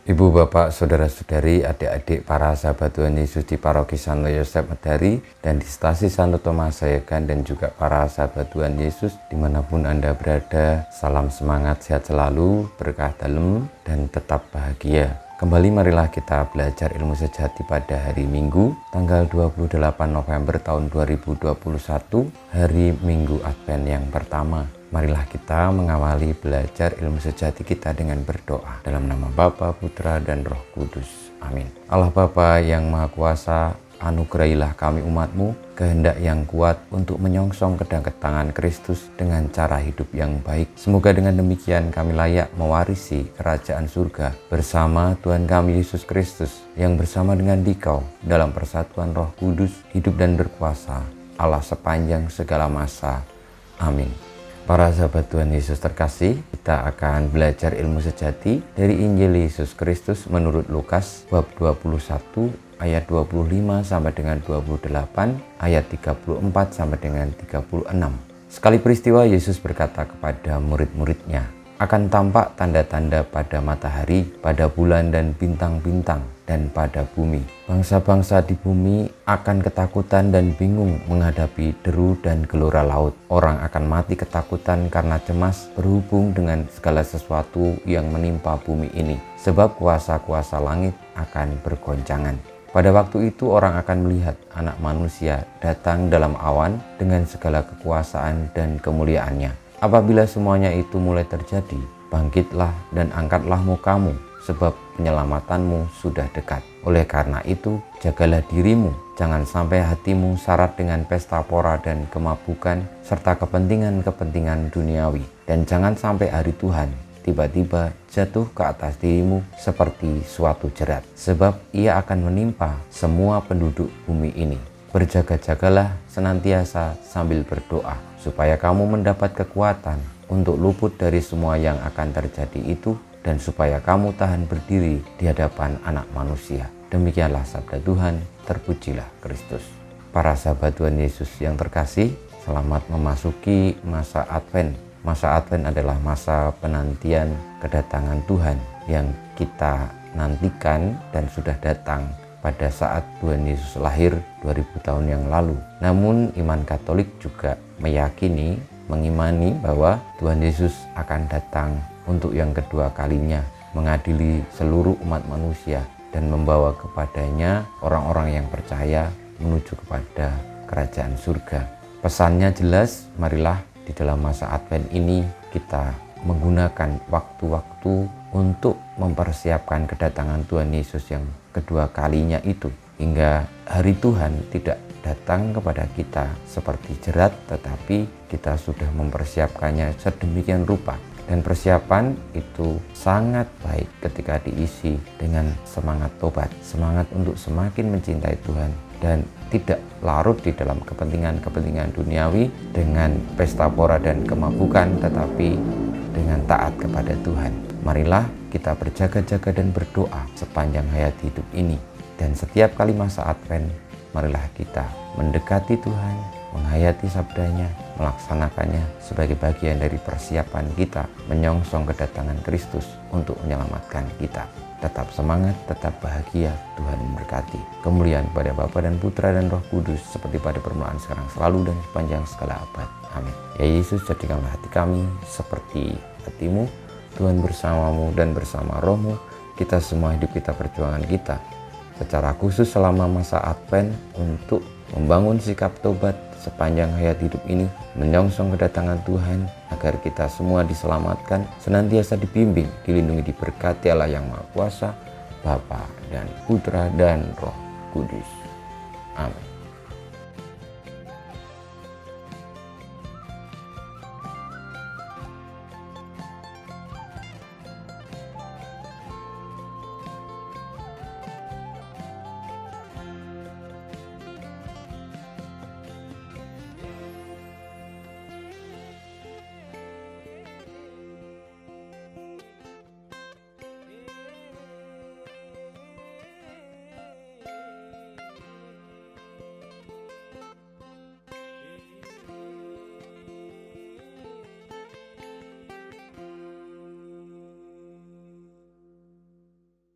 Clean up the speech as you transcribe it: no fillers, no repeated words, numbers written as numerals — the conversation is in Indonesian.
Ibu, Bapak, Saudara-saudari, adik-adik para sahabat Tuhan Yesus di Paroki Santo Yosef Medari dan di Stasi Santo Thomas Sayegan, dan juga para sahabat Tuhan Yesus dimanapun Anda berada. Salam semangat, sehat selalu, berkah dalam, dan tetap bahagia. Kembali marilah kita belajar ilmu sejati pada hari Minggu, tanggal 28 November tahun 2021, hari Minggu Advent yang pertama. Marilah kita mengawali belajar ilmu sejati kita dengan berdoa. Dalam nama Bapa, Putra, dan Roh Kudus. Amin. Allah Bapa yang Maha Kuasa, anugerahilah kami umat-Mu kehendak yang kuat untuk menyongsong kedatangan Kristus dengan cara hidup yang baik. Semoga dengan demikian kami layak mewarisi kerajaan surga bersama Tuhan kami Yesus Kristus, yang bersama dengan Dikau dalam persatuan Roh Kudus, hidup dan berkuasa Allah sepanjang segala masa. Amin. Para sahabat Tuhan Yesus terkasih, kita akan belajar ilmu sejati dari Injil Yesus Kristus menurut Lukas bab 21 ayat 25 sampai dengan 28, ayat 34 sampai dengan 36. Sekali peristiwa Yesus berkata kepada murid-muridnya, akan tampak tanda-tanda pada matahari, pada bulan dan bintang-bintang, dan pada bumi. Bangsa-bangsa di bumi akan ketakutan dan bingung menghadapi deru dan gelora laut. Orang akan mati ketakutan karena cemas berhubung dengan segala sesuatu yang menimpa bumi ini, sebab kuasa-kuasa langit akan bergoncangan. Pada waktu itu orang akan melihat Anak Manusia datang dalam awan dengan segala kekuasaan dan kemuliaannya. Apabila semuanya itu mulai terjadi, bangkitlah dan angkatlah mukamu, sebab penyelamatanmu sudah dekat. Oleh karena itu, jagalah dirimu, jangan sampai hatimu syarat dengan pesta pora dan kemabukan, serta kepentingan-kepentingan duniawi. Dan jangan sampai hari Tuhan tiba-tiba jatuh ke atas dirimu seperti suatu jerat, sebab ia akan menimpa semua penduduk bumi ini. Berjaga-jagalah senantiasa sambil berdoa, supaya kamu mendapat kekuatan untuk luput dari semua yang akan terjadi itu, dan supaya kamu tahan berdiri di hadapan Anak Manusia. Demikianlah sabda Tuhan, terpujilah Kristus. Para sahabat Tuhan Yesus yang terkasih, selamat memasuki masa Advent. Masa Advent adalah masa penantian kedatangan Tuhan yang kita nantikan dan sudah datang pada saat Tuhan Yesus lahir 2000 tahun yang lalu. Namun iman Katolik juga mengimani bahwa Tuhan Yesus akan datang untuk yang kedua kalinya, mengadili seluruh umat manusia dan membawa kepadanya orang-orang yang percaya menuju kepada kerajaan surga. Pesannya jelas, marilah di dalam masa Advent ini kita menggunakan waktu-waktu untuk mempersiapkan kedatangan Tuhan Yesus yang kedua kalinya itu, hingga hari Tuhan tidak datang kepada kita seperti jerat, tetapi kita sudah mempersiapkannya sedemikian rupa. Dan persiapan itu sangat baik ketika diisi dengan semangat tobat, semangat untuk semakin mencintai Tuhan, dan tidak larut di dalam kepentingan-kepentingan duniawi dengan pesta pora dan kemabukan, tetapi dengan taat kepada Tuhan. Marilah kita berjaga-jaga dan berdoa sepanjang hayat hidup ini. Dan setiap kali masa Advent, marilah kita mendekati Tuhan, menghayati sabdanya, melaksanakannya sebagai bagian dari persiapan kita menyongsong kedatangan Kristus untuk menyelamatkan kita. Tetap semangat, tetap bahagia, Tuhan memberkati. Kemuliaan kepada Bapa dan Putra dan Roh Kudus, seperti pada permulaan, sekarang, selalu, dan sepanjang segala abad. Amin. Ya Yesus, jadikanlah hati kami seperti hati-Mu. Tuhan bersamamu dan bersama Roh-Mu, kita semua hidup kita, perjuangan kita, secara khusus selama masa Advent, untuk membangun sikap tobat sepanjang hayat hidup ini, menyongsong kedatangan Tuhan, agar kita semua diselamatkan, senantiasa dibimbing, dilindungi, diberkati Allah yang Maha Kuasa, Bapa dan Putra dan Roh Kudus. Amin.